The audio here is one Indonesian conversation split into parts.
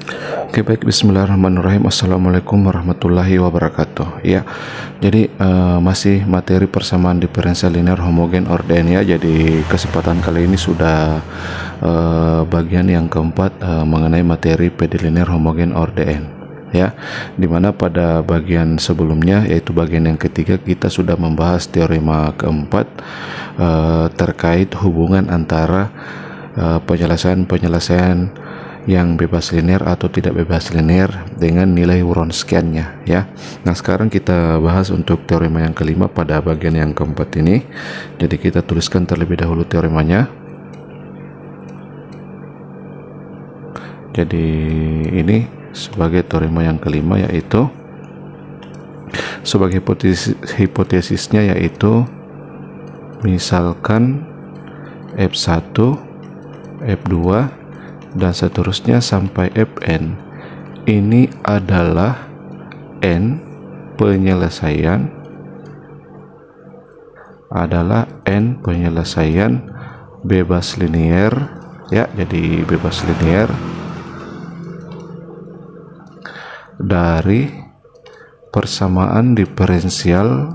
Oke, baik, bismillahirrahmanirrahim. Assalamualaikum warahmatullahi wabarakatuh. Ya, jadi masih materi persamaan diferensial linear homogen orden ya. Jadi kesempatan kali ini sudah bagian yang keempat mengenai materi PD linear homogen orden ya, dimana pada bagian sebelumnya yaitu bagian yang ketiga kita sudah membahas teorema keempat terkait hubungan antara penyelesaian yang bebas linear atau tidak bebas linear dengan nilai Wronskiannya ya. Nah, sekarang kita bahas untuk teorema yang kelima pada bagian yang keempat ini. Jadi kita tuliskan terlebih dahulu teoremanya. Jadi ini sebagai teorema yang kelima, yaitu sebagai hipotesisnya yaitu misalkan F1, F2 dan seterusnya sampai Fn ini adalah n penyelesaian bebas linear ya. Jadi bebas linear dari persamaan diferensial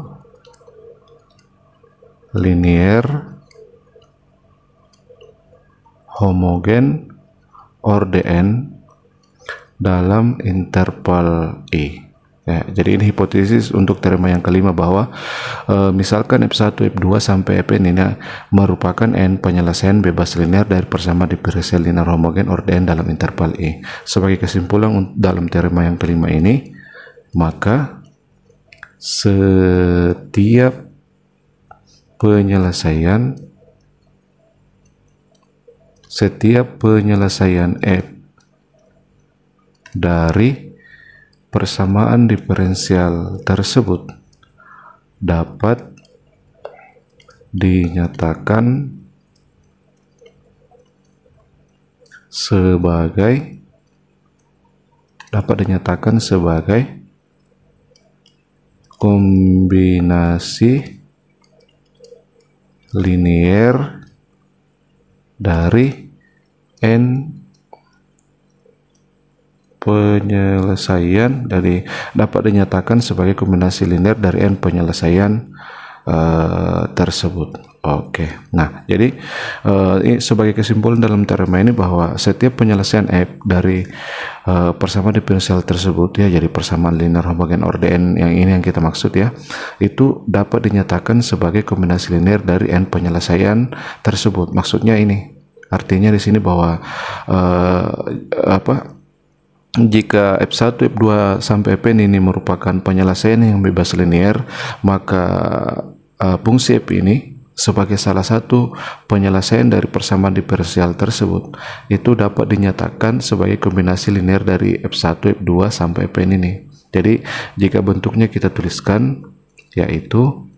linear homogen orden dalam interval I ya. Jadi ini hipotesis untuk teorema yang kelima bahwa misalkan F1, F2 sampai Fn ini merupakan n penyelesaian bebas linear dari persamaan diferensial linear homogen orden dalam interval I. Sebagai kesimpulan dalam teorema yang kelima ini, maka setiap penyelesaian F dari persamaan diferensial tersebut dapat dinyatakan sebagai kombinasi linear dari n penyelesaian dapat dinyatakan sebagai kombinasi linear dari n penyelesaian tersebut. Oke. Nah, jadi sebagai kesimpulan dalam teorema ini bahwa setiap penyelesaian F dari persamaan diferensial tersebut ya, jadi persamaan linear homogen orden yang ini yang kita maksud ya, itu dapat dinyatakan sebagai kombinasi linear dari n penyelesaian tersebut. Maksudnya ini artinya di sini bahwa jika F1, F2 sampai Fn ini merupakan penyelesaian yang bebas linear, maka fungsi F ini sebagai salah satu penyelesaian dari persamaan diferensial tersebut itu dapat dinyatakan sebagai kombinasi linear dari F1, F2 sampai Fn ini. Jadi jika bentuknya kita tuliskan, yaitu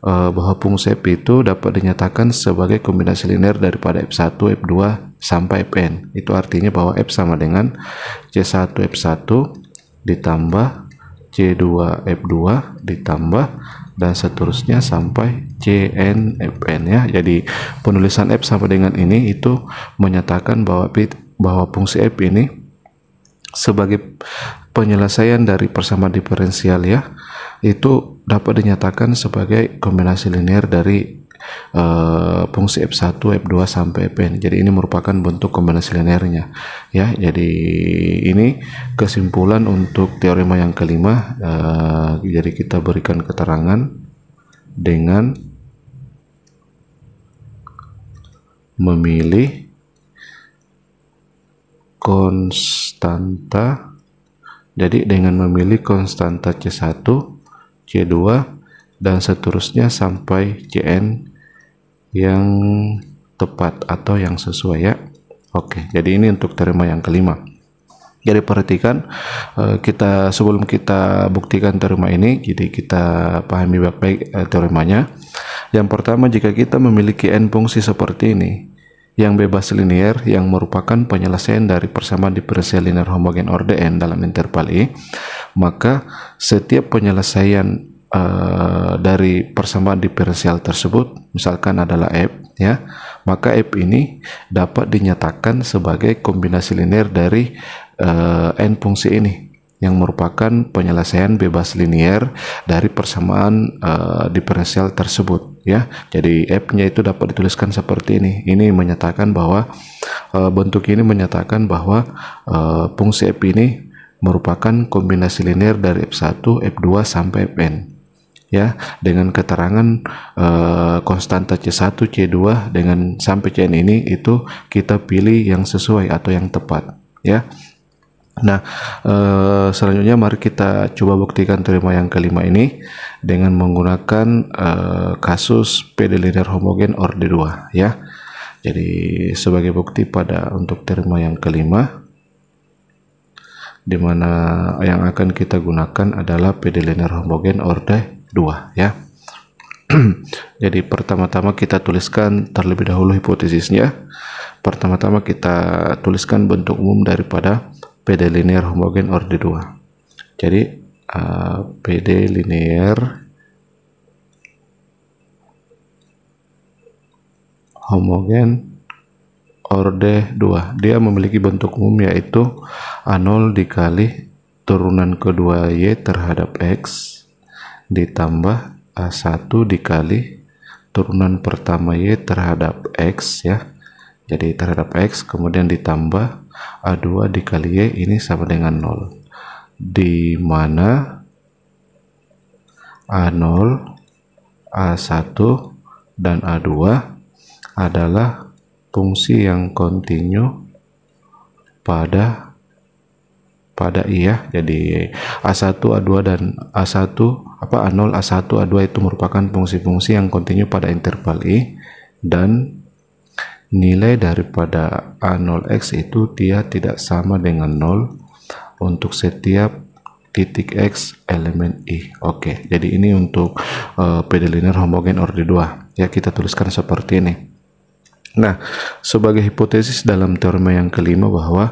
bahwa fungsi F itu dapat dinyatakan sebagai kombinasi linear daripada F1, F2 sampai Fn. Itu artinya bahwa F sama dengan C1 F1 ditambah C2 F2 ditambah dan seterusnya sampai Cn Fn ya. Jadi penulisan F sama dengan ini itu menyatakan bahwa fungsi F ini sebagai penyelesaian dari persamaan diferensial ya, itu dapat dinyatakan sebagai kombinasi linear dari fungsi F1, F2 sampai Fn. Jadi ini merupakan bentuk kombinasi linearnya ya. Jadi ini kesimpulan untuk teorema yang kelima. Jadi kita berikan keterangan dengan memilih konstanta. Jadi dengan memilih konstanta C1, C2 dan seterusnya sampai Cn yang tepat atau yang sesuai ya. Oke, jadi ini untuk teorema yang kelima. Jadi perhatikan, sebelum kita buktikan teorema ini, jadi kita pahami baik-baik teoremanya. Yang pertama, jika kita memiliki n fungsi seperti ini yang bebas linear yang merupakan penyelesaian dari persamaan diferensial linear homogen orden dalam interval I, maka setiap penyelesaian dari persamaan diferensial tersebut misalkan adalah F ya, maka F ini dapat dinyatakan sebagai kombinasi linear dari n fungsi ini yang merupakan penyelesaian bebas linear dari persamaan diferensial tersebut ya. Jadi F-nya itu dapat dituliskan seperti ini. Ini menyatakan bahwa bentuk ini menyatakan bahwa fungsi F ini merupakan kombinasi linear dari F1, F2 sampai Fn ya, dengan keterangan konstanta C1, C2 dengan sampai Cn ini itu kita pilih yang sesuai atau yang tepat ya. Nah, selanjutnya mari kita coba buktikan teorema yang kelima ini dengan menggunakan kasus PD linear homogen orde 2 ya. Jadi sebagai bukti pada untuk teorema yang kelima, di mana yang akan kita gunakan adalah PD linear homogen orde 2 ya. Jadi pertama-tama kita tuliskan terlebih dahulu hipotesisnya. Pertama-tama kita tuliskan bentuk umum daripada PD linear homogen orde 2. Jadi PD linear homogen orde 2, dia memiliki bentuk umum yaitu A0 dikali turunan kedua Y terhadap X ditambah A1 dikali turunan pertama Y terhadap X ya. Jadi terhadap X kemudian ditambah A2 dikali Y ini sama dengan 0, di mana A0, A1 dan A2 adalah fungsi yang kontinu pada I ya. Jadi A1, A2 dan A1 A0, A1, A2 itu merupakan fungsi-fungsi yang kontinu pada interval I, dan nilai daripada A0x itu dia tidak sama dengan 0 untuk setiap titik X elemen I. Oke, jadi ini untuk PD linear homogen orde 2 ya, kita tuliskan seperti ini. Nah, sebagai hipotesis dalam teorema yang kelima bahwa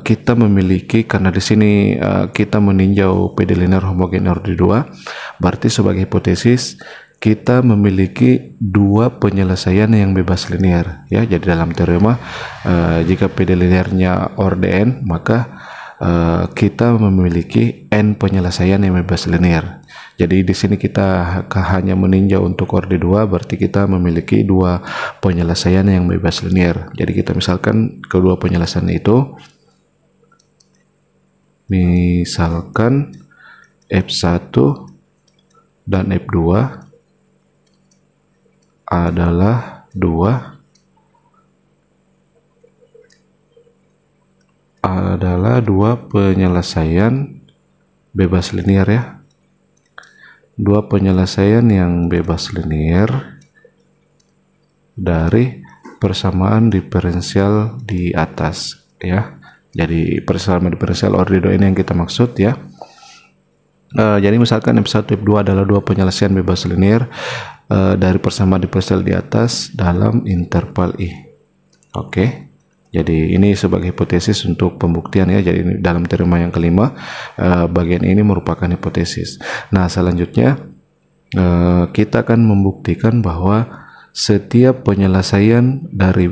kita memiliki, karena di sini kita meninjau PD linear homogen orde 2, berarti sebagai hipotesis kita memiliki dua penyelesaian yang bebas linear ya. Jadi dalam teorema jika PD linearnya orde n, maka kita memiliki n penyelesaian yang bebas linear. Jadi di sini kita hanya meninjau untuk orde 2, berarti kita memiliki dua penyelesaian yang bebas linear. Jadi kita misalkan kedua penyelesaian itu, misalkan F1 dan F2 adalah dua penyelesaian bebas linear ya. Dua penyelesaian yang bebas linear dari persamaan diferensial di atas ya. Jadi persamaan diferensial orde 2 ini yang kita maksud ya. Jadi misalkan F1, F2 adalah dua penyelesaian bebas linear dari persamaan diferensial di atas dalam interval I. Oke. Jadi ini sebagai hipotesis untuk pembuktian ya. Jadi dalam teorema yang kelima bagian ini merupakan hipotesis. Nah, selanjutnya kita akan membuktikan bahwa setiap penyelesaian dari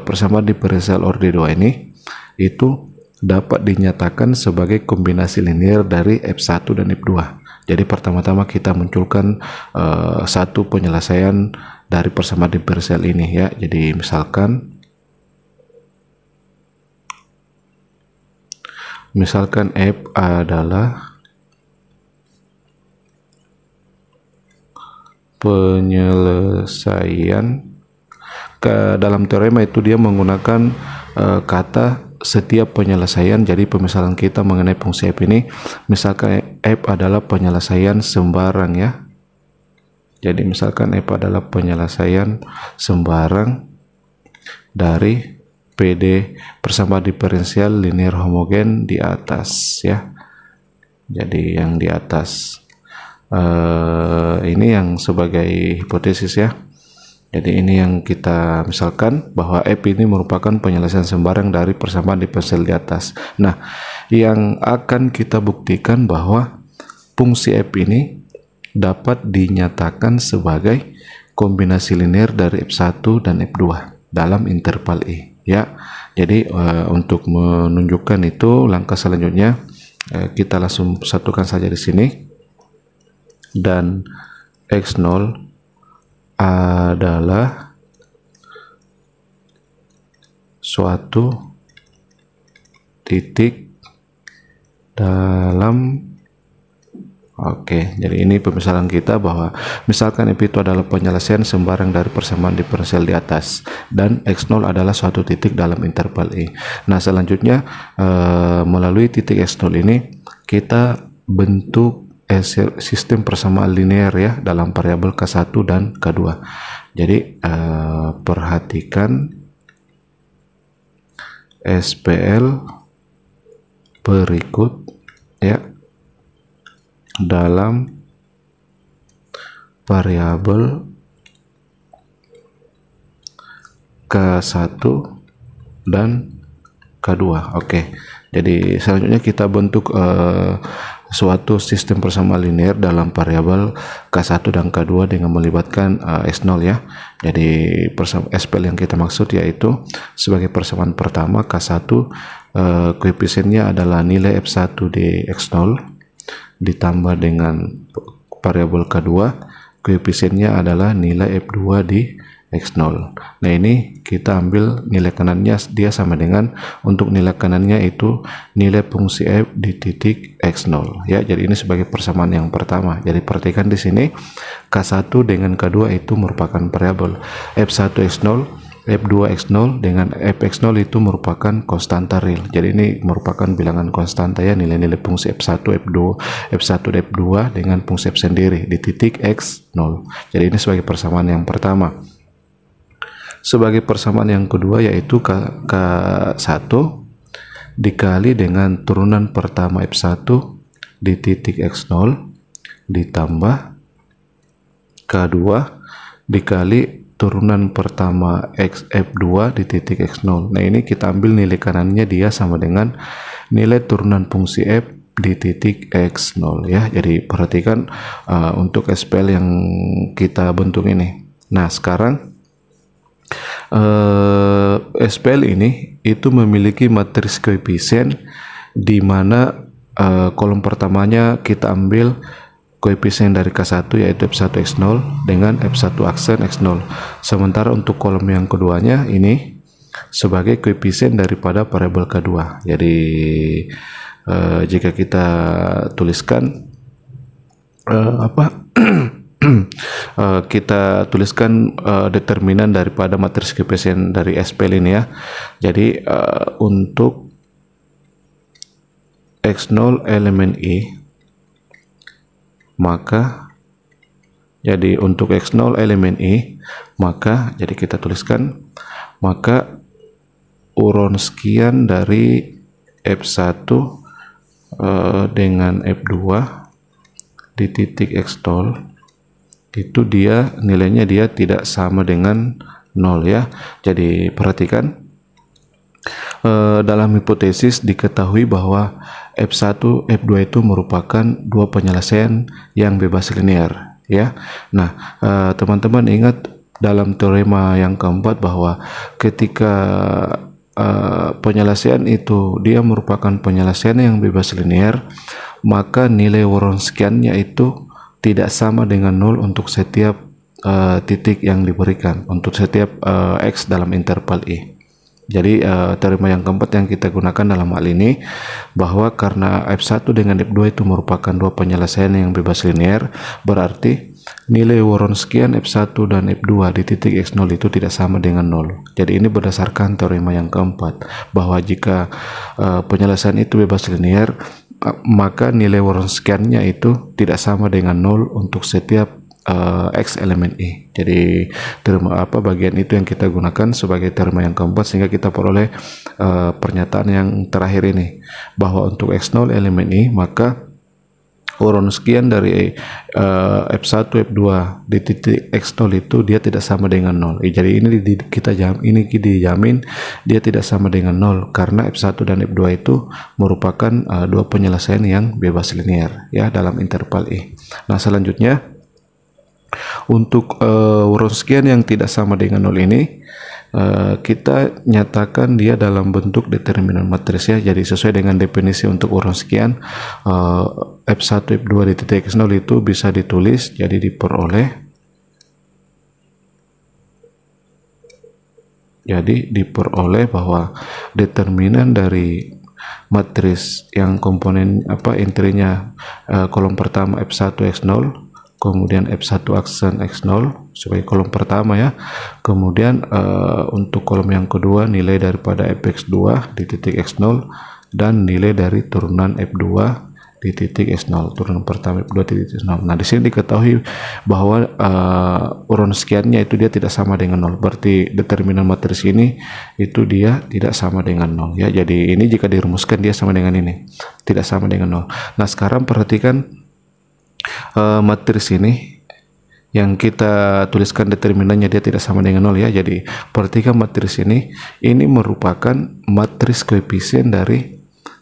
persamaan diferensial orde 2 ini itu dapat dinyatakan sebagai kombinasi linear dari F1 dan F2. Jadi pertama-tama kita munculkan satu penyelesaian dari persamaan diferensial ini ya. Jadi misalkan F adalah penyelesaian dalam teorema itu dia menggunakan kata setiap penyelesaian. Jadi pemisalan kita mengenai fungsi F ini, misalkan F adalah penyelesaian sembarang ya. Jadi misalkan F adalah penyelesaian sembarang dari PD persamaan diferensial linear homogen di atas ya. Jadi yang di atas ini yang sebagai hipotesis ya. Jadi ini yang kita misalkan bahwa F ini merupakan penyelesaian sembarang dari persamaan diferensial di atas. Nah, yang akan kita buktikan bahwa fungsi F ini dapat dinyatakan sebagai kombinasi linear dari F1 dan F2 dalam interval I, ya. Jadi untuk menunjukkan itu, langkah selanjutnya kita langsung satukan saja di sini, dan X0 adalah suatu titik dalam. Oke, jadi ini pemisalan kita bahwa misalkan F itu adalah penyelesaian sembarang dari persamaan diferensial di atas, dan X0 adalah suatu titik dalam interval I. Nah, selanjutnya melalui titik X0 ini kita bentuk sistem persamaan linear ya dalam variabel K1 dan K2. Jadi perhatikan SPL berikut ya dalam variabel K1 dan K2. Oke, jadi selanjutnya kita bentuk suatu sistem persamaan linear dalam variabel K1 dan K2 dengan melibatkan S0 ya. Jadi SPL yang kita maksud yaitu sebagai persamaan pertama K1, koefisiennya adalah nilai F1 di X0 ditambah dengan variabel K2, koefisiennya adalah nilai F2 di X0. Nah, ini kita ambil nilai kanannya, dia sama dengan, untuk nilai kanannya itu nilai fungsi F di titik X0 ya. Jadi ini sebagai persamaan yang pertama. Jadi perhatikan di sini K1 dengan K2 itu merupakan variabel, F1 X0, F2 X0 dengan Fx0 itu merupakan konstanta real. Jadi ini merupakan bilangan konstanta ya, nilai-nilai fungsi F1, F1 dan F2 dengan fungsi F sendiri di titik X0. Jadi ini sebagai persamaan yang pertama. Sebagai persamaan yang kedua yaitu K1 dikali dengan turunan pertama F1 di titik X0 ditambah K2 dikali turunan pertama F2 di titik X0. Nah, ini kita ambil nilai kanannya, dia sama dengan nilai turunan fungsi F di titik X0 ya. Jadi perhatikan untuk SPL yang kita bentuk ini. Nah, sekarang SPL ini itu memiliki matriks koefisien di mana kolom pertamanya kita ambil koefisien dari K1 yaitu F1 X0 dengan F1 aksen X0. Sementara untuk kolom yang keduanya ini sebagai koefisien daripada variabel K2. Jadi jika kita tuliskan kita tuliskan determinan daripada matriks koefisien dari SPL ini ya. Jadi untuk X0 elemen I, maka jadi untuk X0 elemen I, maka jadi kita tuliskan, maka uron sekian dari F1 dengan F2 di titik X0 itu dia nilainya dia tidak sama dengan 0 ya. Jadi perhatikan dalam hipotesis diketahui bahwa F1, F2 itu merupakan dua penyelesaian yang bebas linear ya. Nah, teman-teman ingat dalam teorema yang keempat bahwa ketika penyelesaian itu dia merupakan penyelesaian yang bebas linear, maka nilai Wronskiannya itu tidak sama dengan 0 untuk setiap titik yang diberikan, untuk setiap X dalam interval I. Jadi teorema yang keempat yang kita gunakan dalam hal ini bahwa karena F1 dengan F2 itu merupakan dua penyelesaian yang bebas linear, berarti nilai Wronskian F1 dan F2 di titik X0 itu tidak sama dengan 0. Jadi ini berdasarkan teorema yang keempat bahwa jika penyelesaian itu bebas linear, maka nilai Wronskiannya itu tidak sama dengan 0 untuk setiap X elemen I. Jadi teorema bagian itu yang kita gunakan sebagai teorema yang keempat, sehingga kita peroleh pernyataan yang terakhir ini bahwa untuk X0 elemen I, maka urun sekian dari F1 F2 di titik X0 itu dia tidak sama dengan 0. Jadi ini dijamin dia tidak sama dengan 0 karena F1 dan F2 itu merupakan dua penyelesaian yang bebas linear ya dalam interval E. Nah, selanjutnya untuk urun sekian yang tidak sama dengan 0 ini kita nyatakan dia dalam bentuk determinan matris ya. Jadi sesuai dengan definisi untuk urun sekian, F1 F2 di titik X0 itu bisa ditulis jadi diperoleh bahwa determinan dari matris yang komponen intrinya kolom pertama F1 X0, kemudian F1 aksen X0 sebagai kolom pertama ya, kemudian untuk kolom yang kedua nilai daripada Fx2 di titik X0 dan nilai dari turunan F2 di titik S0, turunan pertama F2 di titik S0. Nah, di sini diketahui bahwa urun sekiannya itu dia tidak sama dengan 0, berarti determinan matris ini itu dia tidak sama dengan 0 ya. Jadi ini jika dirumuskan dia sama dengan ini, tidak sama dengan 0. Nah, sekarang perhatikan matris ini yang kita tuliskan determinannya dia tidak sama dengan 0 ya. Jadi perhatikan matris ini merupakan matris koefisien dari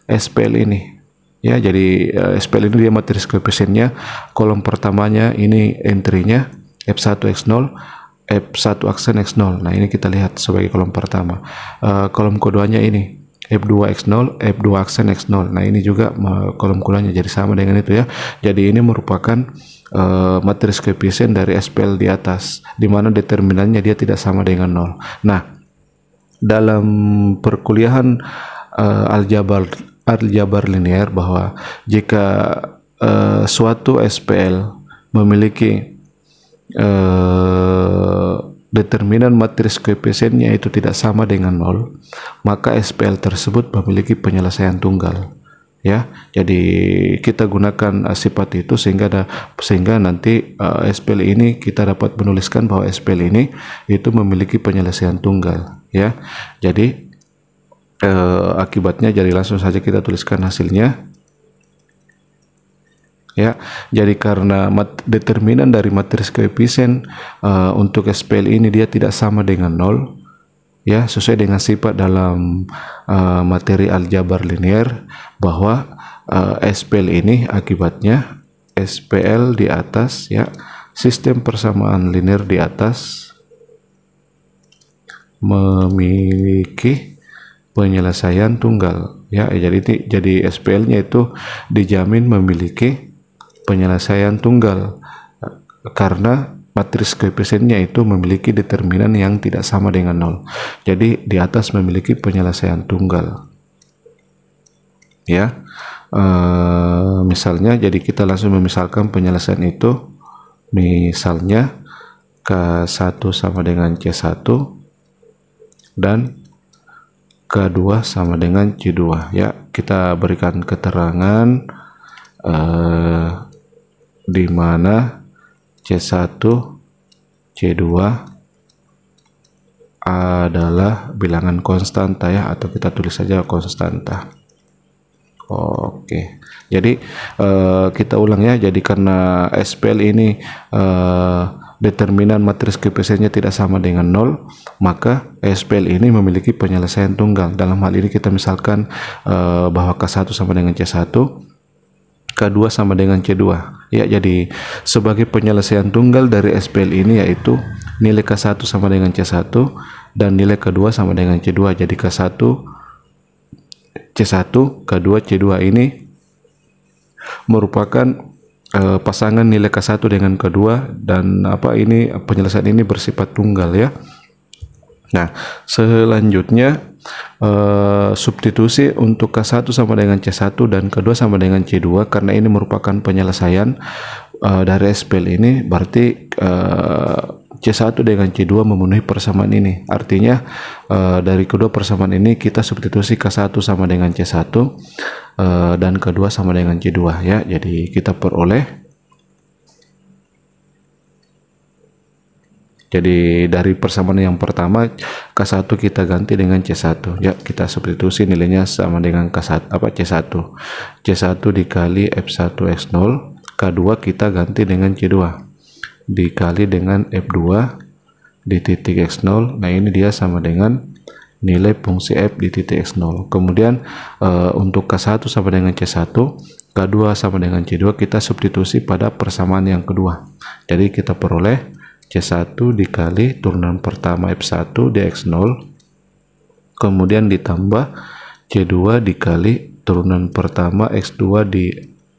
SPL ini ya. Jadi SPL ini dia matris koefisiennya, kolom pertamanya ini entry-nya F1 X0, F1 aksen X0. Nah, ini kita lihat sebagai kolom pertama. Kolom keduanya ini F2 X0, F2 aksen X0. Nah, ini juga kolom keduanya jadi sama dengan itu ya. Jadi ini merupakan matris koefisien dari SPL di atas, di mana determinannya dia tidak sama dengan 0. Nah, dalam perkuliahan aljabar linear, bahwa jika suatu SPL memiliki determinan matris koefisiennya itu tidak sama dengan 0, maka SPL tersebut memiliki penyelesaian tunggal ya. Jadi kita gunakan sifat itu sehingga nanti SPL ini kita dapat menuliskan bahwa SPL ini itu memiliki penyelesaian tunggal ya. Jadi akibatnya, jadi langsung saja kita tuliskan hasilnya ya. Jadi karena determinan dari matris koefisien untuk SPL ini dia tidak sama dengan 0 ya, sesuai dengan sifat dalam materi aljabar linear, bahwa SPL ini akibatnya SPL di atas ya, sistem persamaan linear di atas memiliki penyelesaian tunggal ya. Jadi SPL-nya itu dijamin memiliki penyelesaian tunggal karena matris koefisiennya itu memiliki determinan yang tidak sama dengan 0. Jadi di atas memiliki penyelesaian tunggal ya. Misalnya, jadi kita langsung memisalkan penyelesaian itu, misalnya K1 sama dengan C1 dan K2 sama dengan C2 ya. Kita berikan keterangan di mana C1 C2 adalah bilangan konstanta ya, atau kita tulis saja konstanta. Oke, jadi kita ulang ya. Jadi karena SPL ini determinan matris koefisiennya tidak sama dengan 0, maka SPL ini memiliki penyelesaian tunggal. Dalam hal ini kita misalkan bahwa K1 sama dengan C1, K2 sama dengan C2 ya. Jadi sebagai penyelesaian tunggal dari SPL ini yaitu nilai K1 sama dengan C1 dan nilai K2 sama dengan C2. Jadi K1 C1, K2 C2 ini merupakan pasangan nilai K1 dengan K2, dan ini penyelesaian ini bersifat tunggal ya. Nah, selanjutnya substitusi untuk K1 sama dengan C1 dan K2 sama dengan C2, karena ini merupakan penyelesaian dari SPL ini, berarti C1 dengan C2 memenuhi persamaan ini. Artinya dari kedua persamaan ini kita substitusi K1 sama dengan C1 dan K2 sama dengan C2 ya. Jadi kita peroleh Jadi dari persamaan yang pertama K1 kita ganti dengan C1 ya, kita substitusi nilainya sama dengan C1 C1 dikali F1 X0, K2 kita ganti dengan C2 dikali dengan F2 di titik X0. Nah ini dia sama dengan nilai fungsi F di titik X0. Kemudian untuk K1 sama dengan C1, K2 sama dengan C2 kita substitusi pada persamaan yang kedua. Jadi kita peroleh C1 dikali turunan pertama F1 di X0, kemudian ditambah C2 dikali turunan pertama X2 di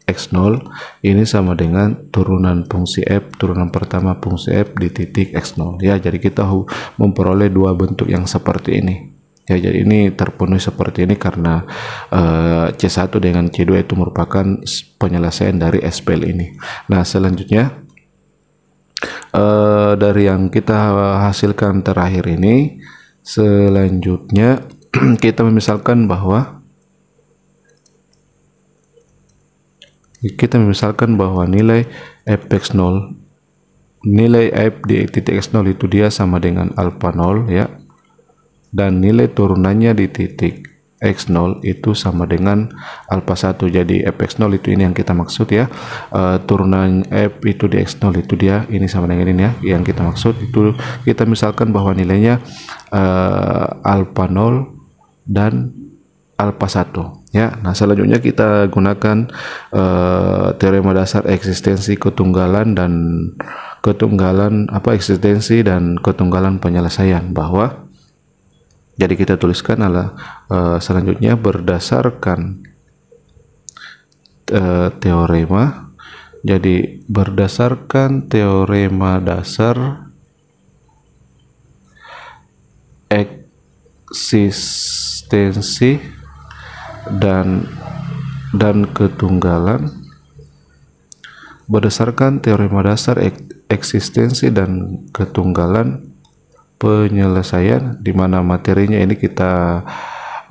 X0, ini sama dengan turunan fungsi F, turunan pertama fungsi F di titik X0 ya. Jadi kita memperoleh dua bentuk yang seperti ini ya. Jadi ini terpenuhi seperti ini karena C1 dengan C2 itu merupakan penyelesaian dari SPL ini. Nah selanjutnya dari yang kita hasilkan terakhir ini, selanjutnya kita memisalkan bahwa nilai Fx0, nilai F di titik X0 itu dia sama dengan alpha 0 ya, dan nilai turunannya di titik X0 itu sama dengan alpha 1. Jadi Fx0 itu ini yang kita maksud ya, turunan F itu di X0 itu dia ini sama dengan ini ya, yang kita maksud itu kita misalkan bahwa nilainya alpha 0 dan alpha 1 ya. Nah selanjutnya kita gunakan teorema dasar eksistensi ketunggalan dan eksistensi dan ketunggalan penyelesaian, bahwa jadi kita tuliskan adalah selanjutnya berdasarkan teorema. Jadi berdasarkan teorema dasar eksistensi dan ketunggalan, berdasarkan teorema dasar eksistensi dan ketunggalan penyelesaian, di mana materinya ini kita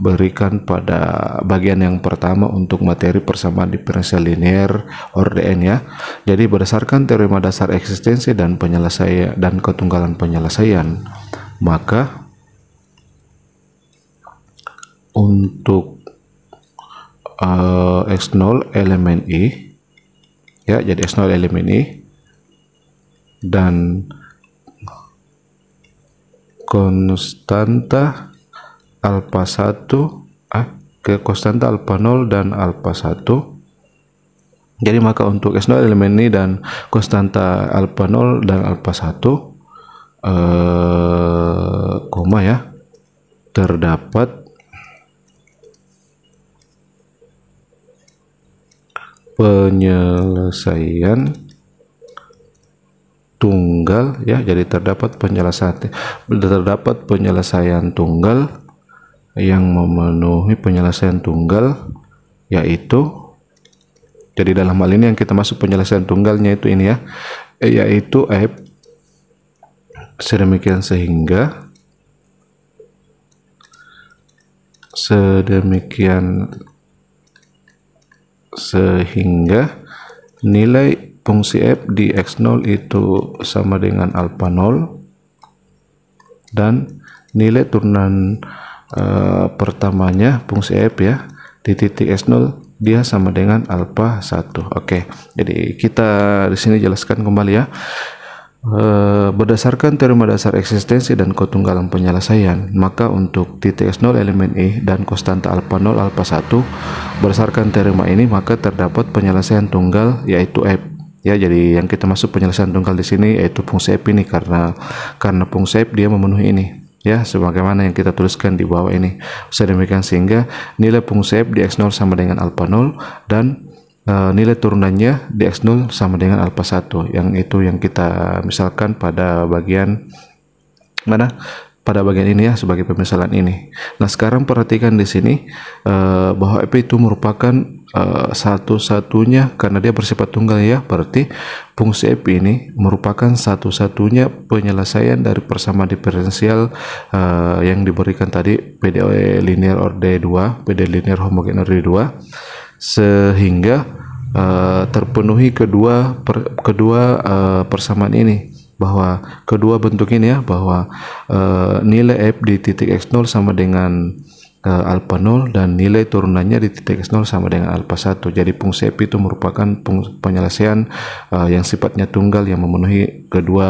berikan pada bagian yang pertama untuk materi persamaan diferensial linear ORDN ya. Jadi berdasarkan teorema dasar eksistensi dan penyelesaian dan ketunggalan penyelesaian, maka untuk X0 elemen I ya, jadi X0 elemen I dan konstanta alpha 1 konstanta alpha 0 dan alpha 1. Jadi maka untuk S0 elemen ini dan konstanta alpha 0 dan alpha 1 koma ya, terdapat penyelesaian tunggal ya. Jadi terdapat penyelesaian tunggal yang memenuhi penyelesaian tunggal, yaitu, jadi dalam hal ini yang kita masuk penyelesaian tunggalnya itu ini ya, yaitu F sedemikian sehingga nilai fungsi F di X0 itu sama dengan alpha 0 dan nilai turunan pertamanya fungsi F ya di titik X0 dia sama dengan alpha 1. Oke, jadi kita di sini jelaskan kembali ya. Berdasarkan teorema dasar eksistensi dan ketunggalan penyelesaian, maka untuk titik X0 elemen I dan konstanta alpha 0 alpha 1, berdasarkan teorema ini maka terdapat penyelesaian tunggal yaitu F ya. Jadi yang kita masuk penyelesaian tunggal di sini yaitu fungsi F ini, karena fungsi F dia memenuhi ini ya, sebagaimana yang kita tuliskan di bawah ini. Sedemikian sehingga nilai fungsi F di X0 sama dengan alpha 0 dan nilai turunannya di X0 sama dengan alpha 1, yang itu yang kita misalkan pada bagian mana, pada bagian ini ya, sebagai pemisalan ini. Nah sekarang perhatikan di sini bahwa F itu merupakan satu-satunya, karena dia bersifat tunggal ya, berarti fungsi F ini merupakan satu-satunya penyelesaian dari persamaan diferensial yang diberikan tadi PDE linear orde 2, PD linear homogen orde 2, sehingga terpenuhi kedua persamaan ini, bahwa kedua bentuk ini ya, bahwa nilai F di titik X0 sama dengan alfa 0 dan nilai turunannya di titik X0 sama dengan alfa 1. Jadi fungsi F itu merupakan penyelesaian yang sifatnya tunggal yang memenuhi kedua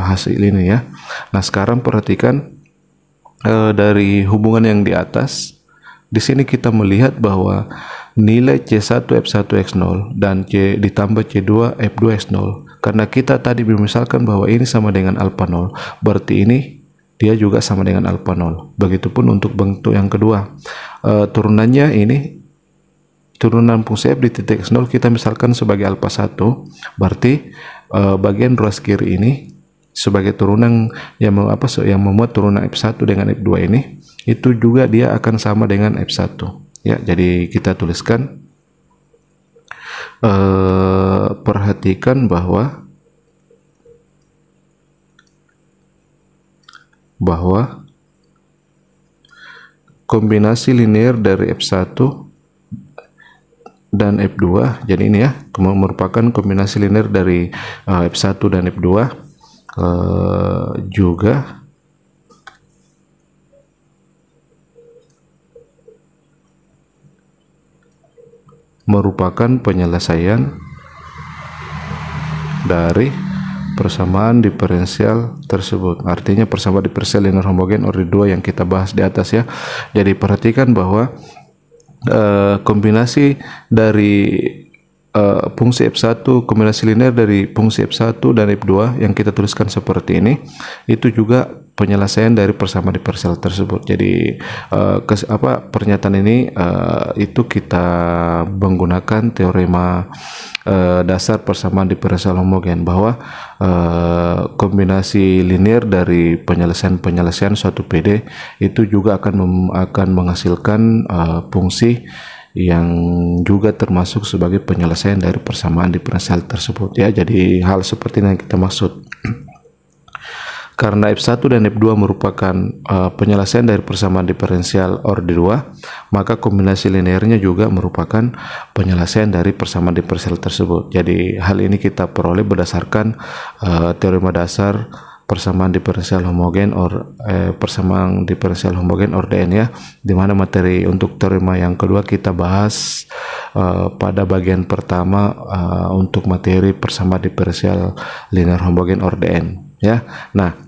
hasil ini ya. Nah, sekarang perhatikan dari hubungan yang di atas. Di sini kita melihat bahwa nilai C1 F1 X0 dan C ditambah C2 F2 X0. Karena kita tadi misalkan bahwa ini sama dengan alfa 0, berarti ini dia juga sama dengan alfa 0. Begitupun untuk bentuk yang kedua. Turunannya ini, turunan fungsi F di titik X0 kita misalkan sebagai alfa 1, berarti bagian ruas kiri ini sebagai turunan yang memuat turunan F1 dengan F2 ini, itu juga dia akan sama dengan F1 ya. Jadi kita tuliskan, perhatikan bahwa kombinasi linear dari F1 dan F2, jadi ini ya merupakan kombinasi linear dari F1 dan F2 juga merupakan penyelesaian dari persamaan diferensial tersebut. Artinya persamaan diferensial linear homogen order 2 yang kita bahas di atas ya. Jadi perhatikan bahwa kombinasi dari fungsi F1, kombinasi linear dari fungsi F1 dan F2 yang kita tuliskan seperti ini, itu juga penyelesaian dari persamaan diferensial tersebut. Jadi pernyataan ini itu kita menggunakan teorema dasar persamaan diferensial homogen, bahwa kombinasi linear dari penyelesaian suatu PD itu juga akan menghasilkan fungsi yang juga termasuk sebagai penyelesaian dari persamaan diferensial tersebut ya. Jadi hal seperti ini yang kita maksud. Karena F1 dan F2 merupakan penyelesaian dari persamaan diferensial order 2, maka kombinasi linearnya juga merupakan penyelesaian dari persamaan diferensial tersebut. Jadi hal ini kita peroleh berdasarkan teorema dasar persamaan diferensial homogen persamaan diferensial homogen Dn ya, dimana materi untuk teorema yang kedua kita bahas pada bagian pertama untuk materi persamaan diferensial linear homogen Dn ya. Nah,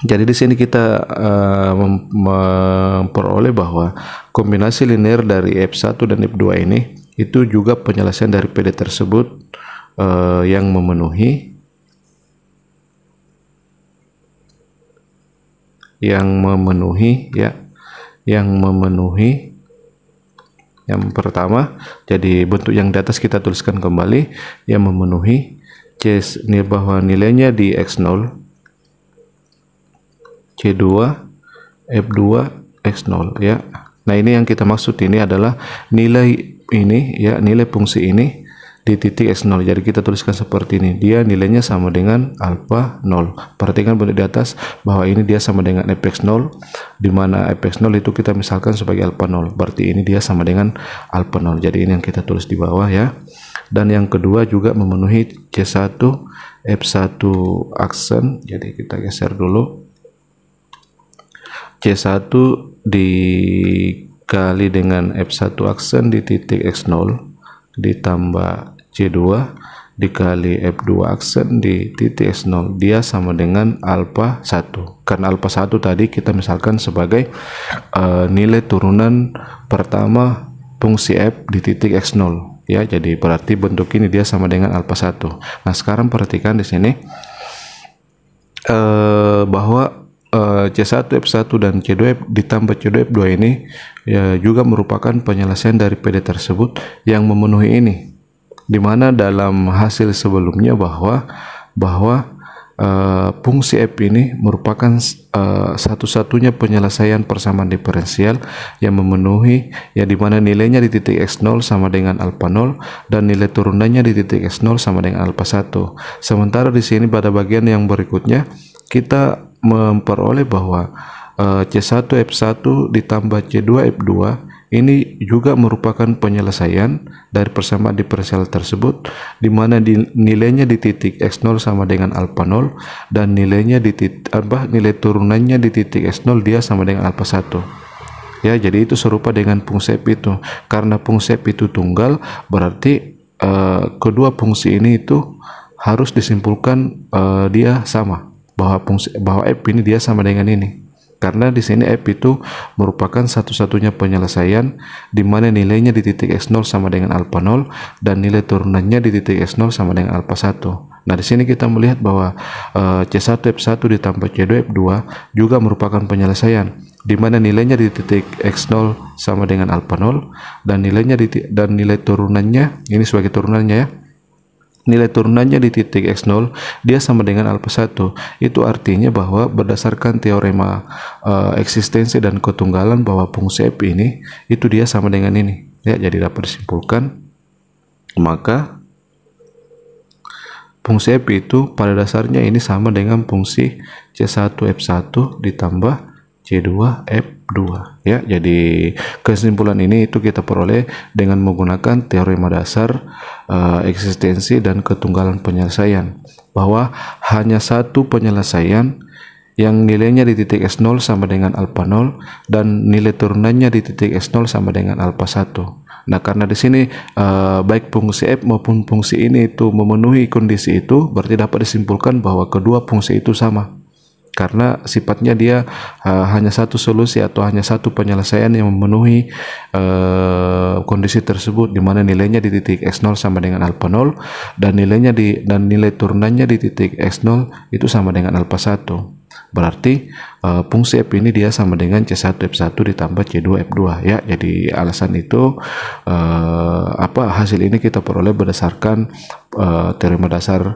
jadi di sini kita memperoleh bahwa kombinasi linear dari F1 dan F2 ini itu juga penyelesaian dari PD tersebut yang memenuhi yang pertama. Jadi bentuk yang di atas kita tuliskan kembali, yang memenuhi bahwa nilainya di X0 C2 F2 X0 ya. Nah, ini yang kita maksud, ini adalah nilai ini ya, nilai fungsi ini di titik X0. Jadi kita tuliskan seperti ini, dia nilainya sama dengan alfa 0. Perhatikan bentuk di atas bahwa ini dia sama dengan Fx0, di mana Fx0 itu kita misalkan sebagai alfa 0, berarti ini dia sama dengan alfa 0. Jadi ini yang kita tulis di bawah ya. Dan yang kedua juga memenuhi C1 F1 aksen. Jadi kita geser dulu, C1 dikali dengan F1 aksen di titik X0 ditambah C2 dikali F2 aksen di titik X0, dia sama dengan alfa 1. Karena alfa 1 tadi kita misalkan sebagai nilai turunan pertama fungsi F di titik X0 ya. Jadi berarti bentuk ini dia sama dengan alfa 1. Nah, sekarang perhatikan di sini bahwa C1 F1 dan C2 ditambah C2 F2 ini ya juga merupakan penyelesaian dari PD tersebut yang memenuhi ini, dimana dalam hasil sebelumnya bahwa fungsi F ini merupakan satu-satunya penyelesaian persamaan diferensial yang memenuhi ya, dimana nilainya di titik X0 sama dengan alfa 0 dan nilai turunannya di titik X0 sama dengan alfa 1. Sementara di sini pada bagian yang berikutnya kita memperoleh bahwa C1 F1 ditambah C2 F2 ini juga merupakan penyelesaian dari persamaan diferensial tersebut, di mana nilainya di titik x0 sama dengan alfa 0 dan nilainya di nilai turunannya di titik x0 dia sama dengan alfa 1. Ya, jadi itu serupa dengan fungsi f itu. Karena fungsi f itu tunggal, berarti kedua fungsi ini itu harus disimpulkan dia sama, bahwa f ini dia sama dengan ini. Karena di sini f itu merupakan satu-satunya penyelesaian di mana nilainya di titik x0 sama dengan alfa 0 dan nilai turunannya di titik x0 sama dengan alfa 1. Nah, di sini kita melihat bahwa C1F1 ditambah C2F2 juga merupakan penyelesaian di mana nilainya di titik x0 sama dengan alfa 0 dan nilai turunannya ini sebagai turunannya ya. Nilai turunannya di titik x0 dia sama dengan alfa 1. Itu artinya bahwa berdasarkan teorema eksistensi dan ketunggalan bahwa fungsi f ini itu dia sama dengan ini ya. Jadi dapat disimpulkan maka fungsi f itu pada dasarnya ini sama dengan fungsi C1F1 ditambah C2F2 ya. Jadi kesimpulan ini itu kita peroleh dengan menggunakan teorema dasar eksistensi dan ketunggalan penyelesaian, bahwa hanya satu penyelesaian yang nilainya di titik x0 sama dengan alfa 0 dan nilai turunannya di titik x0 sama dengan alfa 1. Nah, karena di sini baik fungsi f maupun fungsi ini itu memenuhi kondisi itu, berarti dapat disimpulkan bahwa kedua fungsi itu sama. Karena sifatnya dia hanya satu solusi atau hanya satu penyelesaian yang memenuhi kondisi tersebut, di mana nilainya di titik x0 sama dengan alfa 0 dan nilai turunannya di titik x0 itu sama dengan alfa 1. Berarti fungsi f ini dia sama dengan C1F1 ditambah C2F2 ya. Jadi alasan itu hasil ini kita peroleh berdasarkan teorema dasar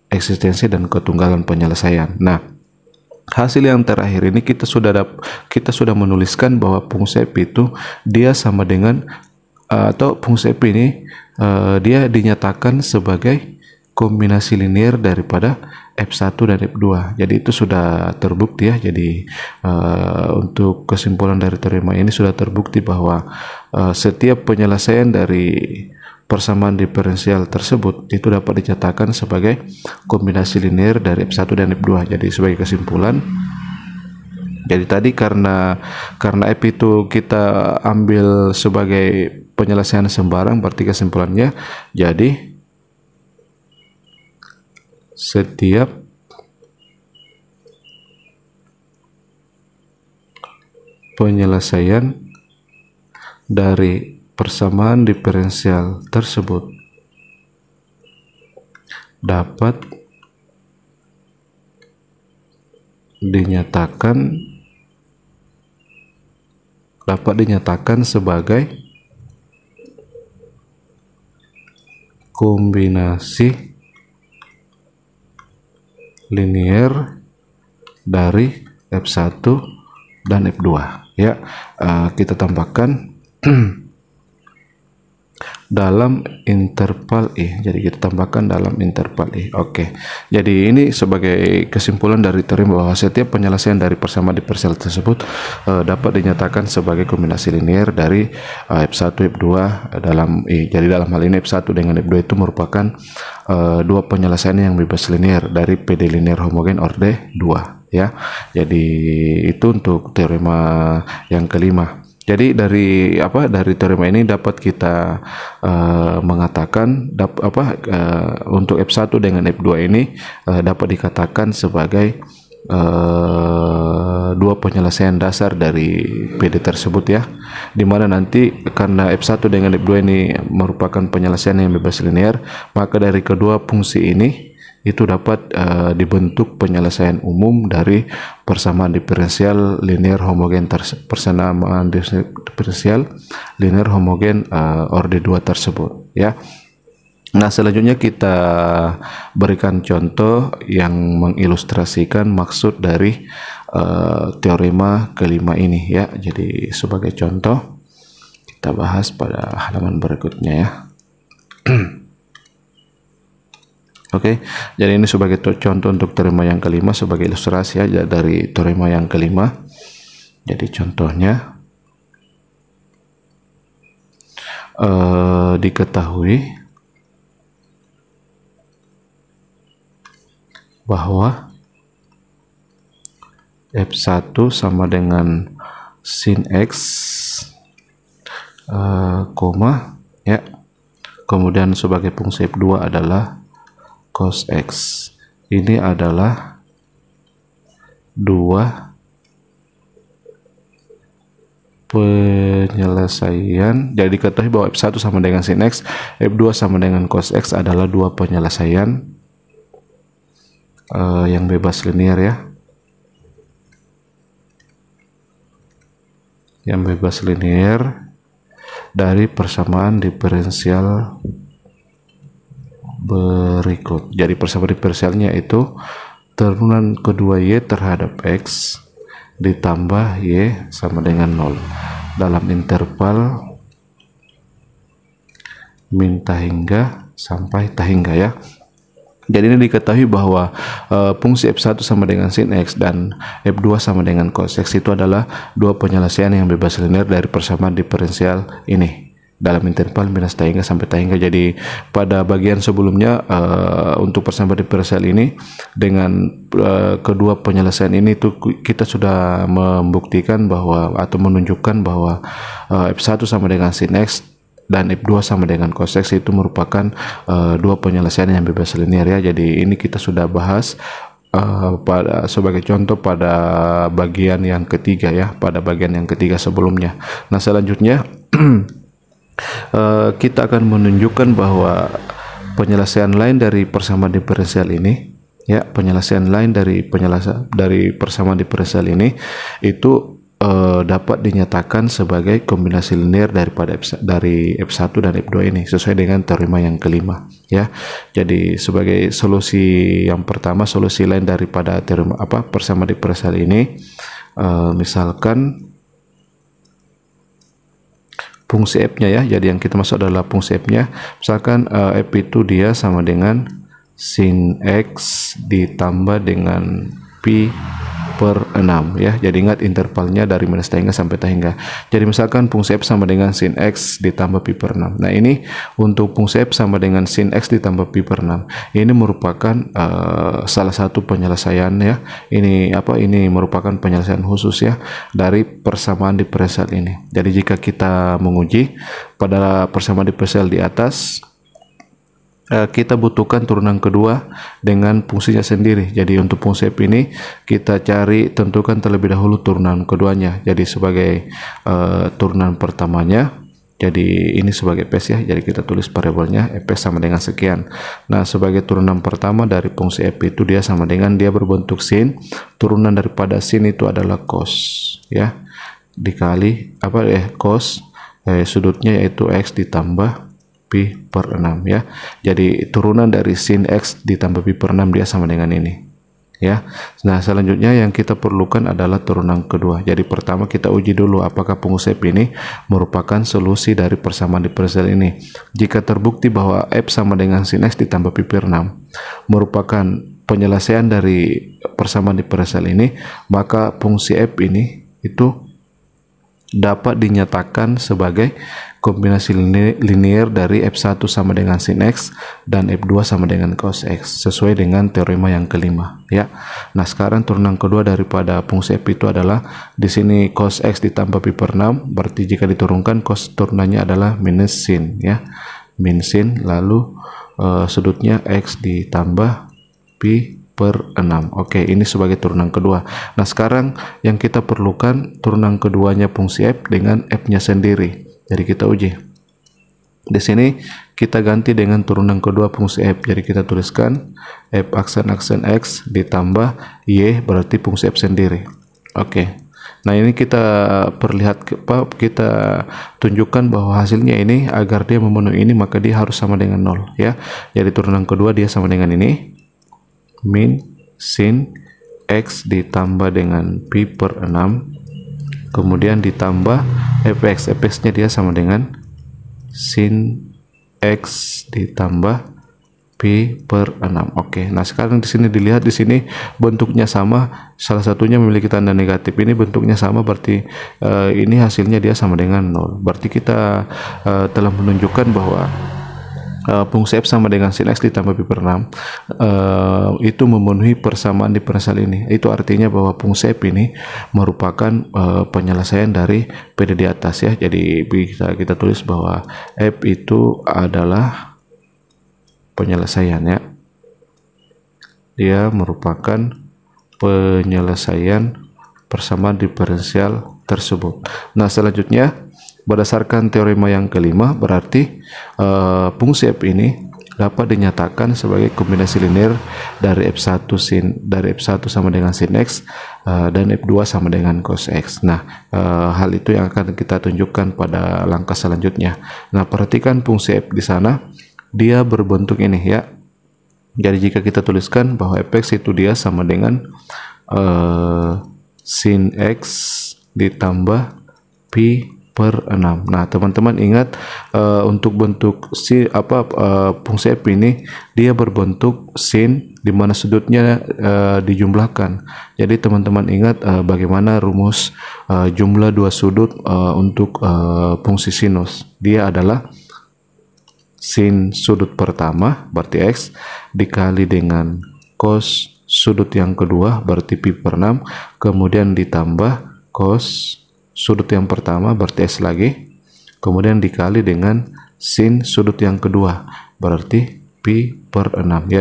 eksistensi dan ketunggalan penyelesaian. Nah, hasil yang terakhir ini kita sudah menuliskan bahwa fungsi f itu dia sama dengan atau fungsi f ini dia dinyatakan sebagai kombinasi linear daripada f1 dan f2. Jadi itu sudah terbukti ya. Jadi untuk kesimpulan dari teorema ini sudah terbukti bahwa setiap penyelesaian dari persamaan diferensial tersebut itu dapat dicatatkan sebagai kombinasi linear dari f1 dan f2. Jadi sebagai kesimpulan, jadi tadi karena f itu kita ambil sebagai penyelesaian sembarang, berarti kesimpulannya jadi setiap penyelesaian dari persamaan diferensial tersebut dapat dinyatakan sebagai kombinasi linear dari f1 dan f2 ya. Kita tambahkan dalam interval I. Jadi kita tambahkan dalam interval I. Oke. Jadi ini sebagai kesimpulan dari teorema bahwa setiap penyelesaian dari persamaan diferensial tersebut dapat dinyatakan sebagai kombinasi linear dari f1 f2 dalam I. Jadi dalam hal ini f1 dengan f2 itu merupakan dua penyelesaian yang bebas linear dari PD linear homogen orde 2 ya. Jadi itu untuk teorema yang kelima. Jadi dari teorema ini dapat kita mengatakan untuk f1 dengan f2 ini dapat dikatakan sebagai dua penyelesaian dasar dari PD tersebut ya, dimana nanti karena f1 dengan f2 ini merupakan penyelesaian yang bebas linear, maka dari kedua fungsi ini itu dapat dibentuk penyelesaian umum dari persamaan diferensial linear homogen orde 2 tersebut ya. Nah, selanjutnya kita berikan contoh yang mengilustrasikan maksud dari teorema kelima ini ya. Jadi sebagai contoh kita bahas pada halaman berikutnya ya. Oke, jadi ini sebagai contoh untuk teorema yang kelima sebagai ilustrasi aja dari teorema yang kelima. Jadi contohnya diketahui bahwa F1 sama dengan sin X, koma, ya. Kemudian sebagai fungsi F2 adalah cos X. Ini adalah dua penyelesaian. Jadi diketahui bahwa F1 sama dengan sin X, F2 sama dengan cos X adalah dua penyelesaian yang bebas linear, ya. Yang bebas linear dari persamaan diferensial berikut. Jadi persamaan diferensialnya itu turunan kedua Y terhadap X ditambah Y sama dengan 0 dalam interval min tahingga sampai tahingga, ya. Jadi ini diketahui bahwa fungsi F1 sama dengan sin X dan F2 sama dengan cos X itu adalah dua penyelesaian yang bebas linear dari persamaan diferensial ini dalam interval minus tahingga sampai tahingga. Jadi pada bagian sebelumnya untuk persamaan diferensial ini dengan kedua penyelesaian ini itu kita sudah membuktikan bahwa atau menunjukkan bahwa F1 sama dengan sin X dan F2 sama dengan cos X itu merupakan dua penyelesaian yang bebas linear, ya. Jadi ini kita sudah bahas pada sebagai contoh pada bagian yang ketiga, ya, pada bagian yang ketiga sebelumnya. Nah, selanjutnya kita akan menunjukkan bahwa penyelesaian lain dari persamaan diferensial ini, ya, penyelesaian lain dari persamaan diferensial ini itu dapat dinyatakan sebagai kombinasi linear dari F1 dan F2 ini sesuai dengan teorema yang kelima, ya. Jadi sebagai solusi yang pertama, solusi lain daripada teorema persamaan diferensial ini, misalkan fungsi F-nya, ya. Jadi yang kita masuk adalah fungsi F-nya. Misalkan F itu dia sama dengan sin X ditambah dengan pi per 6, ya. Jadi ingat intervalnya dari minus tahingga sampai tahingga. Jadi misalkan fungsi F sama dengan sin X ditambah pi per 6. Nah, ini untuk fungsi F sama dengan sin X ditambah pi per 6. Ini merupakan salah satu penyelesaian, ya. Ini merupakan penyelesaian khusus, ya, dari persamaan diferensial ini. Jadi jika kita menguji pada persamaan diferensial di atas, kita butuhkan turunan kedua dengan fungsinya sendiri. Jadi untuk fungsi F ini kita tentukan terlebih dahulu turunan keduanya. Jadi sebagai turunan pertamanya, jadi ini sebagai Fs, ya. Jadi kita tulis variabelnya Fs sama dengan sekian. Nah, sebagai turunan pertama dari fungsi F itu dia sama dengan, dia berbentuk sin, turunan daripada sin itu adalah cos, ya, dikali cos sudutnya yaitu X ditambah pi per 6, ya. Jadi turunan dari sin X ditambah pi per 6 dia sama dengan ini, ya. Nah, selanjutnya yang kita perlukan adalah turunan kedua. Jadi pertama kita uji dulu apakah fungsi F ini merupakan solusi dari persamaan diferensial ini. Jika terbukti bahwa F sama dengan sin X ditambah pi per 6 merupakan penyelesaian dari persamaan diferensial ini, maka fungsi F ini itu dapat dinyatakan sebagai kombinasi linear dari F1 sama dengan sin X dan F2 sama dengan cos X sesuai dengan teorema yang kelima, ya. Nah, sekarang turunan kedua daripada fungsi F itu adalah di sini cos X ditambah pi per 6, berarti jika diturunkan cos turunannya adalah minus sin, ya, min sin, lalu sudutnya X ditambah pi per 6. Oke, ini sebagai turunan kedua. Nah, sekarang yang kita perlukan turunan keduanya fungsi F dengan F-nya sendiri. Jadi kita uji. Di sini kita ganti dengan turunan kedua fungsi F. Jadi kita tuliskan F aksen X ditambah Y berarti fungsi F sendiri. Oke. Nah, ini kita kita tunjukkan bahwa hasilnya ini agar dia memenuhi ini maka dia harus sama dengan 0, ya. Jadi turunan kedua dia sama dengan ini, min sin X ditambah dengan pi per 6, kemudian ditambah fx nya dia sama dengan sin X ditambah Pi per 6. Oke. Nah, sekarang di sini dilihat di sini bentuknya sama, salah satunya memiliki tanda negatif. Ini bentuknya sama, berarti ini hasilnya dia sama dengan 0. Berarti kita telah menunjukkan bahwa fungsi f sama dengan sin x ditambah pi per 6 itu memenuhi persamaan diferensial ini. Itu artinya bahwa fungsi f ini merupakan penyelesaian dari PD di atas ya. Jadi bisa kita tulis bahwa f itu adalah penyelesaiannya, dia merupakan penyelesaian persamaan diferensial tersebut. Nah, selanjutnya berdasarkan teorema yang kelima, berarti fungsi f ini dapat dinyatakan sebagai kombinasi linear dari f1 sama dengan sin x dan f2 sama dengan cos x. Nah, hal itu yang akan kita tunjukkan pada langkah selanjutnya. Nah, perhatikan fungsi f di sana, dia berbentuk ini ya. Jadi jika kita tuliskan bahwa fx itu dia sama dengan sin x ditambah pi per 6. Nah, teman-teman ingat untuk bentuk fungsi f ini dia berbentuk sin di mana sudutnya dijumlahkan. Jadi teman-teman ingat bagaimana rumus jumlah dua sudut untuk fungsi sinus. Dia adalah sin sudut pertama berarti x dikali dengan cos sudut yang kedua berarti pi per 6, kemudian ditambah cos sudut yang pertama berarti x lagi, kemudian dikali dengan sin sudut yang kedua berarti pi per 6 ya.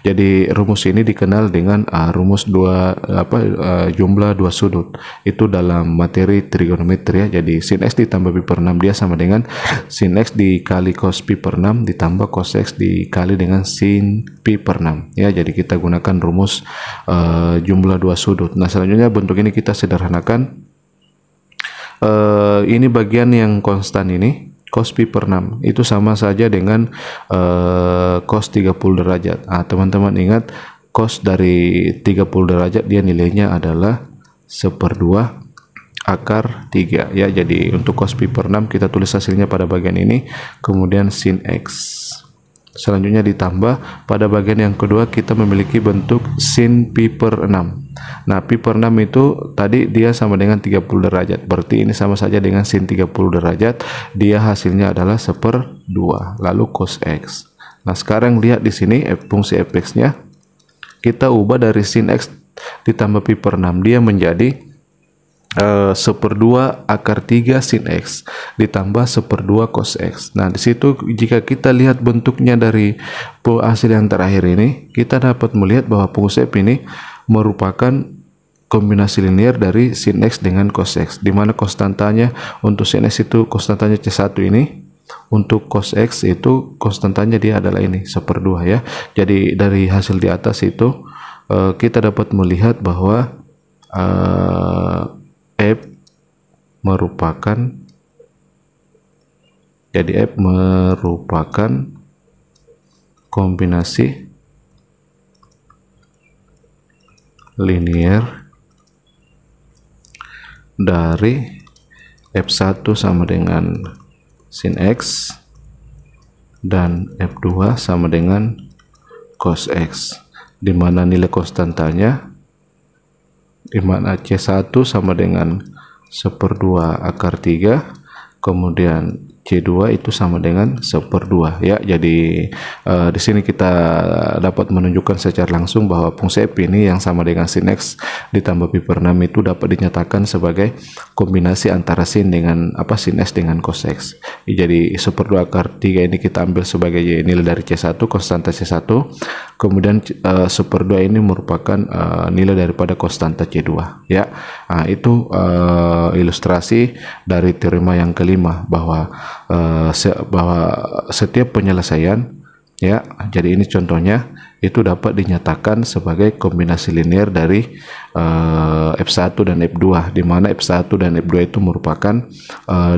Jadi rumus ini dikenal dengan rumus jumlah dua sudut itu dalam materi trigonometri ya. Jadi sin x ditambah pi per 6 dia sama dengan sin x dikali cos pi per 6 ditambah cos x dikali dengan sin pi per 6 ya. Jadi kita gunakan rumus jumlah dua sudut. Nah, selanjutnya bentuk ini kita sederhanakan. Ini bagian yang konstan ini cos pi per 6 itu sama saja dengan cos 30 derajat. Teman-teman ingat cos dari 30 derajat dia nilainya adalah 1/2 akar 3 ya. Jadi untuk cos pi per 6 kita tulis hasilnya pada bagian ini, kemudian sin x. Selanjutnya ditambah pada bagian yang kedua kita memiliki bentuk sin pi per 6. Nah, pi per 6 itu tadi dia sama dengan 30 derajat. Berarti ini sama saja dengan sin 30 derajat. Dia hasilnya adalah 1/2 lalu cos x. Nah, sekarang lihat di sini fungsi fx-nya kita ubah dari sin x ditambah pi per 6 dia menjadi 1/2 akar 3 sin x ditambah 1/2 cos x. Nah, di situ jika kita lihat bentuknya dari hasil yang terakhir ini, kita dapat melihat bahwa fungsi f ini merupakan kombinasi linear dari sin x dengan cos x, di mana konstantanya untuk sin x itu konstantanya C1 ini, untuk cos x itu konstantanya dia adalah ini 1/2 ya. Jadi dari hasil di atas itu kita dapat melihat bahwa f merupakan kombinasi linear dari f1 sama dengan sin x dan f2 sama dengan cos x, di mana nilai konstantanya di mana C1 sama dengan 1/2 akar 3, kemudian C2 itu sama dengan 1/2 ya. Jadi di sini kita dapat menunjukkan secara langsung bahwa fungsi f ini yang sama dengan sin x ditambah pi per 6 itu dapat dinyatakan sebagai kombinasi antara sin x dengan cos x. Jadi 1/2 akar 3 ini kita ambil sebagai nilai dari C1, konstanta C1, kemudian 1/2 ini merupakan nilai daripada konstanta C2 ya. Nah, itu ilustrasi dari teorema yang kelima bahwa setiap penyelesaian ya, jadi ini contohnya itu dapat dinyatakan sebagai kombinasi linear dari f1 dan f2, di mana f1 dan f2 itu merupakan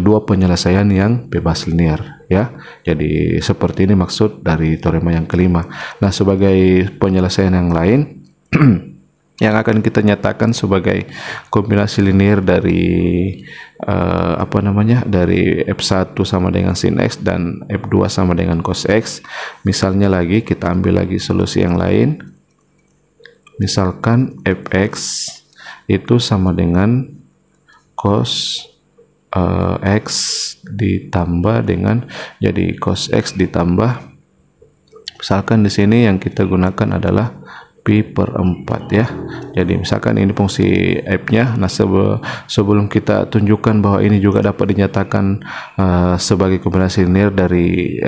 dua penyelesaian yang bebas linear ya. Jadi seperti ini maksud dari teorema yang kelima. Nah, sebagai penyelesaian yang lain yang akan kita nyatakan sebagai kombinasi linear dari dari F1 sama dengan sin X dan F2 sama dengan cos X. Misalnya lagi, kita ambil lagi solusi yang lain. Misalkan Fx itu sama dengan cos X ditambah dengan, jadi cos X ditambah, misalkan di sini yang kita gunakan adalah pi per 4 ya. Jadi misalkan ini fungsi f-nya. Nah, sebelum kita tunjukkan bahwa ini juga dapat dinyatakan sebagai kombinasi linear dari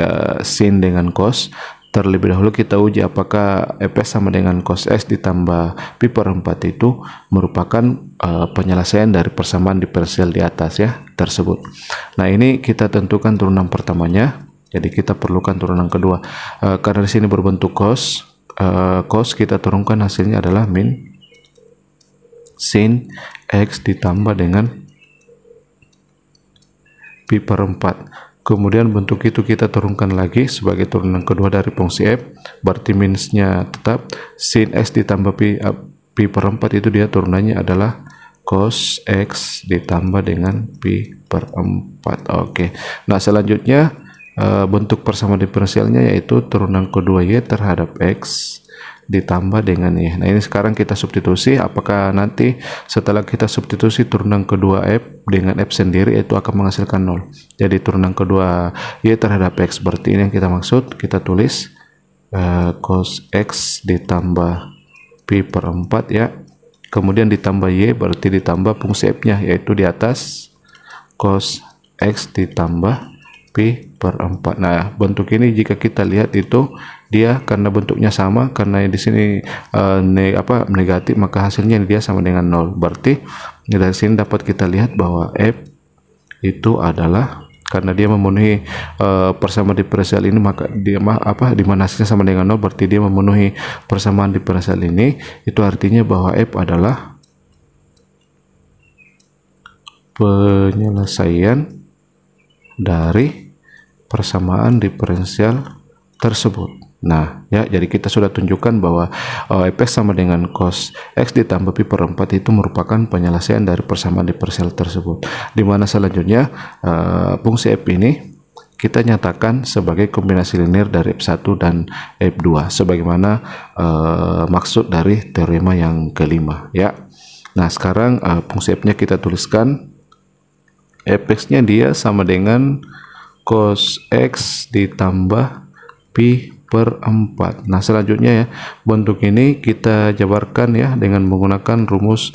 sin dengan cos, terlebih dahulu kita uji apakah fs sama dengan cos x ditambah pi per 4 itu merupakan penyelesaian dari persamaan diferensial di atas ya tersebut. Nah, ini kita tentukan turunan pertamanya. Jadi kita perlukan turunan kedua. Karena di sini berbentuk cos, kita turunkan, hasilnya adalah min sin X ditambah dengan pi per 4. Kemudian bentuk itu kita turunkan lagi sebagai turunan kedua dari fungsi F, berarti minusnya tetap sin X ditambah pi per 4 itu dia turunannya adalah cos X ditambah dengan pi per 4. Oke. Nah, selanjutnya bentuk persamaan diferensialnya yaitu turunan kedua Y terhadap X ditambah dengan Y. Nah, ini sekarang kita substitusi. Apakah nanti setelah kita substitusi turunan kedua F dengan F sendiri itu akan menghasilkan 0. Jadi turunan kedua Y terhadap X, berarti ini yang kita maksud. Kita tulis cos X ditambah pi per 4 ya. Kemudian ditambah Y, berarti ditambah fungsi F-nya yaitu di atas cos X ditambah pi per 4. Nah, bentuk ini jika kita lihat itu dia karena bentuknya sama, karena di sini negatif, maka hasilnya dia sama dengan 0. Berarti dari sini dapat kita lihat bahwa F itu adalah, karena dia memenuhi persamaan diferensial ini, maka dia di mana hasilnya sama dengan 0, berarti dia memenuhi persamaan diferensial ini. Itu artinya bahwa F adalah penyelesaian dari persamaan diferensial tersebut. Nah, ya, jadi kita sudah tunjukkan bahwa Fx sama dengan cos X ditambah pi per 4 itu merupakan penyelesaian dari persamaan diferensial tersebut. Di mana selanjutnya fungsi F ini kita nyatakan sebagai kombinasi linear dari F1 dan F2 sebagaimana maksud dari teorema yang kelima ya. Nah, sekarang fungsi F-nya kita tuliskan. Fx-nya dia sama dengan cos X ditambah pi per 4. Nah, selanjutnya ya, bentuk ini kita jabarkan ya dengan menggunakan rumus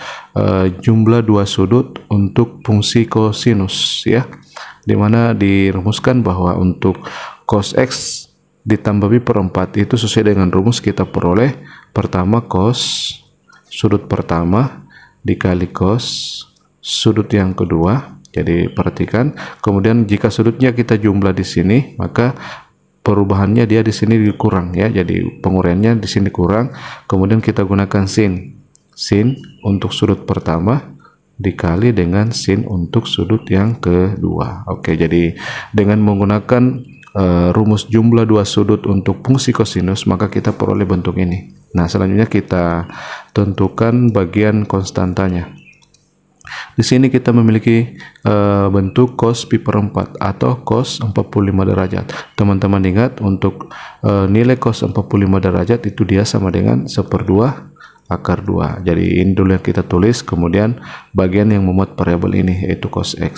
jumlah dua sudut untuk fungsi kosinus ya, dimana dirumuskan bahwa untuk cos X ditambah pi per 4 itu sesuai dengan rumus kita peroleh pertama cos sudut pertama dikali cos sudut yang kedua. Jadi perhatikan, kemudian jika sudutnya kita jumlah di sini, maka perubahannya dia di sini dikurang ya. Jadi penguraiannya di sini kurang. Kemudian kita gunakan sin untuk sudut pertama dikali dengan sin untuk sudut yang kedua. Oke, jadi dengan menggunakan rumus jumlah dua sudut untuk fungsi kosinus, maka kita peroleh bentuk ini. Nah, selanjutnya kita tentukan bagian konstantanya. Di sini kita memiliki bentuk cos pi per 4 atau cos 45 derajat. Teman-teman ingat, untuk nilai cos 45 derajat itu dia sama dengan 1/2 akar 2. Jadi ini dulu yang kita tulis, kemudian bagian yang memuat variabel ini yaitu cos X.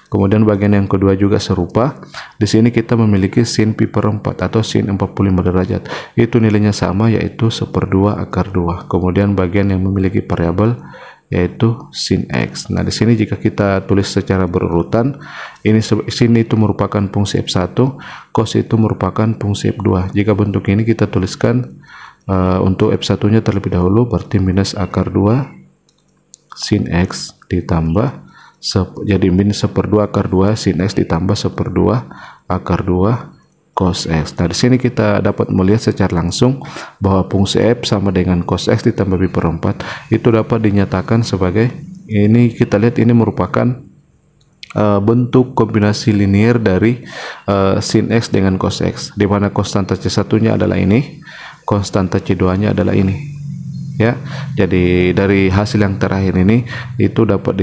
Kemudian bagian yang kedua juga serupa. Di sini kita memiliki sin pi per 4 atau sin 45 derajat. Itu nilainya sama yaitu 1/2 akar 2. Kemudian bagian yang memiliki variabel yaitu sin X. Nah, di sini jika kita tulis secara berurutan, ini sin itu merupakan fungsi F1, cos itu merupakan fungsi F2. Jika bentuk ini kita tuliskan untuk F1-nya terlebih dahulu, berarti minus akar 2 sin X ditambah jadi min 1/2 akar 2 sin X ditambah 1/2 akar 2 cos X. Nah, di sini kita dapat melihat secara langsung bahwa fungsi F sama dengan cos X ditambah pi per 4 itu dapat dinyatakan sebagai, ini kita lihat ini merupakan bentuk kombinasi linear dari sin X dengan cos X, di mana konstanta C1-nya adalah ini, konstanta C2-nya adalah ini. ya. Jadi dari hasil yang terakhir ini itu dapat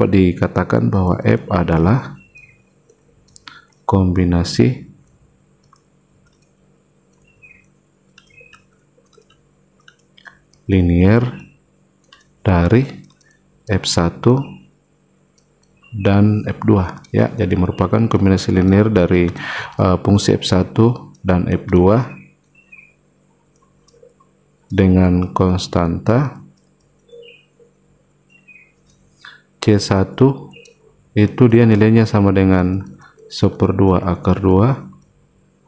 dikatakan bahwa F adalah kombinasi linier dari F1 dan F2 ya. Jadi merupakan kombinasi linier dari fungsi F1 dan F2 dengan konstanta C1 itu dia nilainya sama dengan 1/2 akar 2,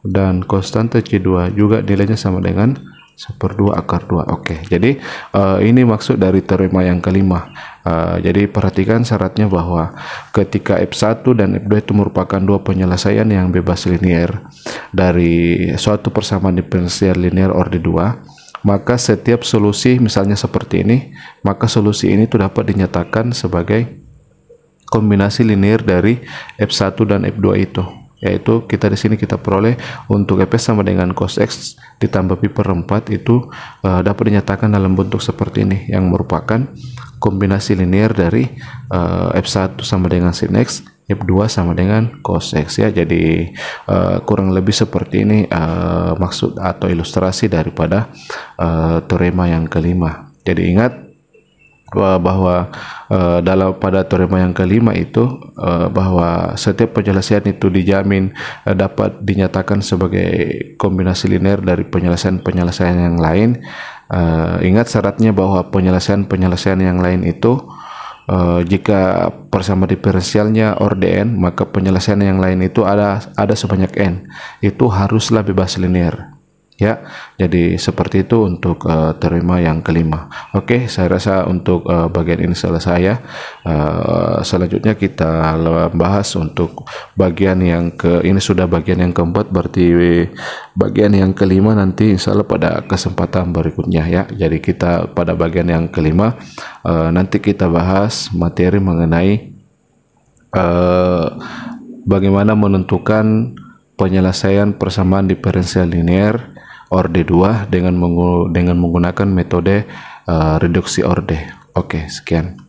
dan konstanta C2 juga nilainya sama dengan 1/2 akar 2. Oke, jadi ini maksud dari teorema yang kelima. Jadi perhatikan syaratnya bahwa ketika F1 dan F2 itu merupakan dua penyelesaian yang bebas linier dari suatu persamaan diferensial linier orde 2, maka setiap solusi misalnya seperti ini, maka solusi ini tuh dapat dinyatakan sebagai kombinasi linier dari F1 dan F2 itu, yaitu kita di sini kita peroleh untuk Fs sama dengan cos X ditambah pi per 4 itu dapat dinyatakan dalam bentuk seperti ini, yang merupakan kombinasi linier dari F1 sama dengan sin X, F2 sama dengan cos X ya. Jadi kurang lebih seperti ini maksud atau ilustrasi daripada teorema yang kelima. Jadi ingat bahwa pada teorema yang kelima itu bahwa setiap penyelesaian itu dijamin dapat dinyatakan sebagai kombinasi linear dari penyelesaian yang lain. Ingat syaratnya bahwa penyelesaian yang lain itu jika persamaan diferensialnya orde n, maka penyelesaian yang lain itu ada sebanyak n, itu haruslah bebas linear ya. Jadi seperti itu untuk teorema yang kelima. Oke, saya rasa untuk bagian ini selesai ya. Selanjutnya kita bahas untuk bagian yang ini sudah bagian yang keempat, berarti bagian yang kelima nanti insya Allah pada kesempatan berikutnya ya. Jadi kita pada bagian yang kelima nanti kita bahas materi mengenai bagaimana menentukan penyelesaian persamaan diferensial linear orde 2 dengan menggunakan metode reduksi orde. Oke, sekian.